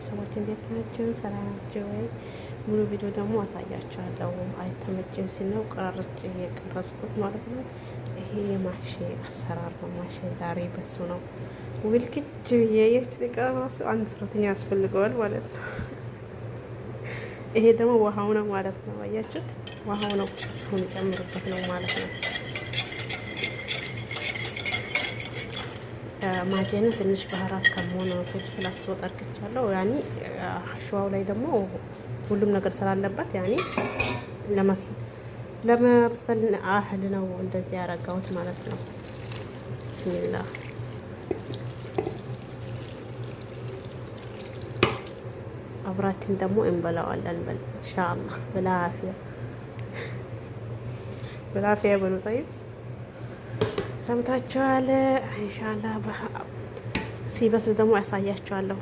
ቤተሰቦች እንዴት ናቸው? ሰላም ናቸው ወይ? ሙሉ ቪዲዮ ደግሞ አሳያችኋለሁ። አይተመችም ሲል ነው ቀራርጬ የቀረጽኩት ማለት ነው። ይሄ የማሼ አሰራር ነው። ማሼ ዛሬ በሱ ነው ውልክች የየች ራሱ አንድ ሰራተኛ ያስፈልገዋል ማለት ነው። ይሄ ደግሞ ውሃው ነው ማለት ነው። አያችሁት? ውሃው ነው አሁን ጨምሩበት ነው ማለት ነው። ማጄን ትንሽ ባህራት ከመሆኑ ፍልፍል አስወጥ አድርግቻለሁ። ያኔ ሐሽዋው ላይ ደግሞ ሁሉም ነገር ስላለበት ያኔ ለመብሰል አህል ነው እንደዚህ ያረጋሁት ማለት ነው። ቢስሚላህ አብራችን ደግሞ እንበላዋለን። በል ኢንሻአላህ በላፊያ በላፊያ በሉ። ጠይብ ሰምታችኋል። ኢንሻአላህ ሲበስል ደግሞ ያሳያችኋለሁ።